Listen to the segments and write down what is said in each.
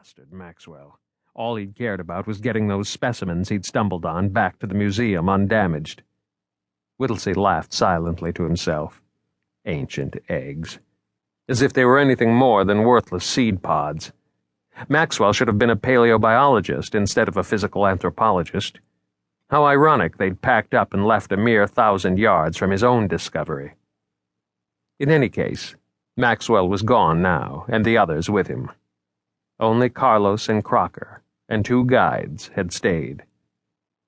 Bastard Maxwell. All he'd cared about was getting those specimens he'd stumbled on back to the museum undamaged. Whittlesey laughed silently to himself. Ancient eggs. As if they were anything more than worthless seed pods. Maxwell should have been a paleobiologist instead of a physical anthropologist. How ironic they'd packed up and left a mere 1,000 yards from his own discovery. In any case, Maxwell was gone now, and the others with him. Only Carlos and Crocker, and 2 guides, had stayed.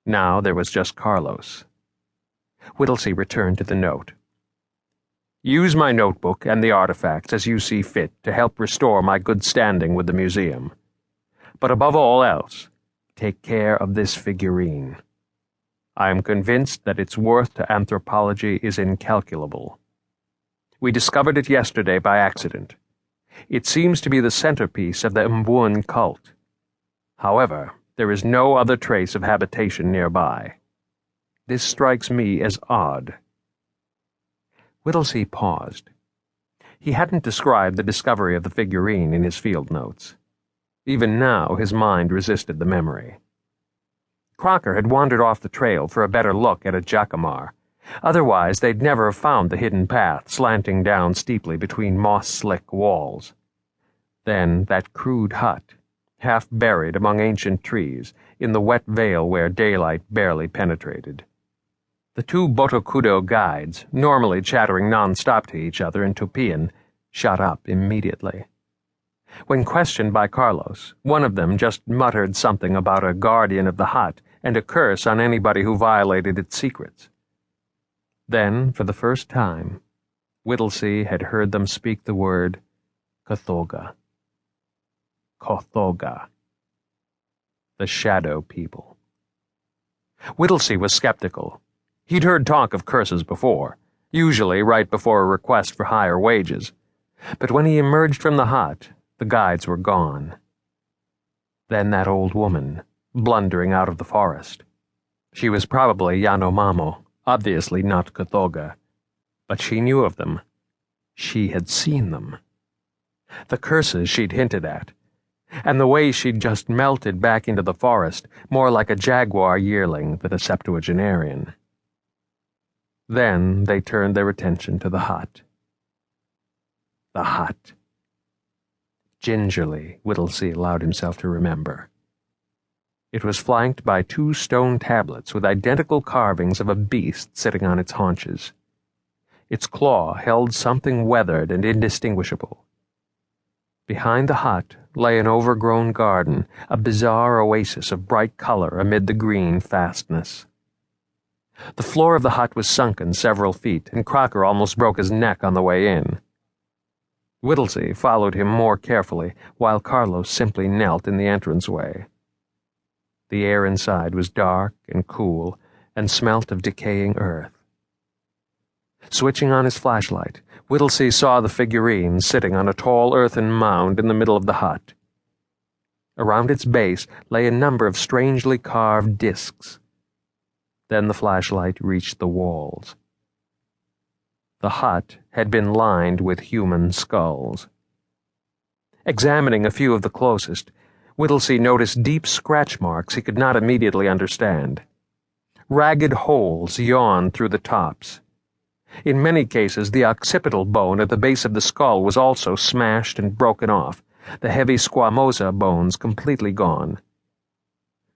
Now there was just Carlos. Whittlesey returned to the note. Use my notebook and the artifacts as you see fit to help restore my good standing with the museum. But above all else, take care of this figurine. I am convinced that its worth to anthropology is incalculable. We discovered it yesterday by accident. It seems to be the centerpiece of the Mbuan cult. However, there is no other trace of habitation nearby. This strikes me as odd. Whittlesey paused. He hadn't described the discovery of the figurine in his field notes. Even now his mind resisted the memory. Crocker had wandered off the trail for a better look at a jacamar. Otherwise they'd never have found the hidden path slanting down steeply between moss-slick walls. Then that crude hut, half buried among ancient trees, in the wet vale where daylight barely penetrated. The 2 Botocudo guides, normally chattering non-stop to each other in Tupian, shut up immediately. When questioned by Carlos, one of them just muttered something about a guardian of the hut and a curse on anybody who violated its secrets. Then, for the first time, Whittlesey had heard them speak the word Kothoga. Kothoga. The Shadow People. Whittlesey was skeptical. He'd heard talk of curses before, usually right before a request for higher wages. But when he emerged from the hut, the guides were gone. Then that old woman, blundering out of the forest. She was probably Yanomamo, obviously not Kothoga. But she knew of them. She had seen them. The curses she'd hinted at, and the way she'd just melted back into the forest, more like a jaguar yearling than a septuagenarian. Then they turned their attention to the hut. The hut. Gingerly, Whittlesey allowed himself to remember. It was flanked by 2 stone tablets with identical carvings of a beast sitting on its haunches. Its claw held something weathered and indistinguishable. Behind the hut lay an overgrown garden, a bizarre oasis of bright color amid the green fastness. The floor of the hut was sunken several feet, and Crocker almost broke his neck on the way in. Whittlesey followed him more carefully, while Carlos simply knelt in the entranceway. The air inside was dark and cool, and smelt of decaying earth. Switching on his flashlight, Whittlesey saw the figurine sitting on a tall earthen mound in the middle of the hut. Around its base lay a number of strangely carved discs. Then the flashlight reached the walls. The hut had been lined with human skulls. Examining a few of the closest, Whittlesey noticed deep scratch marks he could not immediately understand. Ragged holes yawned through the tops. In many cases, the occipital bone at the base of the skull was also smashed and broken off, the heavy squamosa bones completely gone.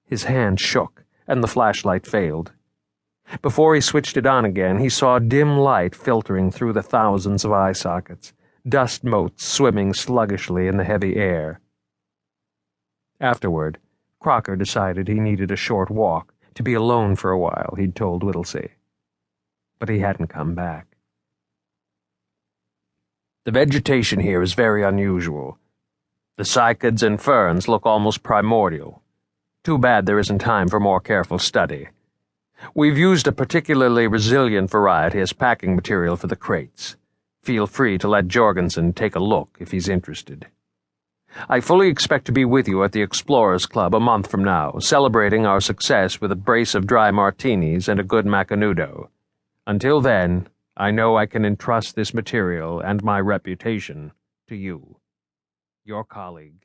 His hand shook, and the flashlight failed. Before he switched it on again, he saw dim light filtering through the thousands of eye sockets, dust motes swimming sluggishly in the heavy air. Afterward, Crocker decided he needed a short walk, to be alone for a while, he'd told Whittlesey. But he hadn't come back. The vegetation here is very unusual. The cycads and ferns look almost primordial. Too bad there isn't time for more careful study. We've used a particularly resilient variety as packing material for the crates. Feel free to let Jorgensen take a look if he's interested. I fully expect to be with you at the Explorers Club a month from now, celebrating our success with a brace of dry martinis and a good macanudo. Until then, I know I can entrust this material and my reputation to you. Your colleague,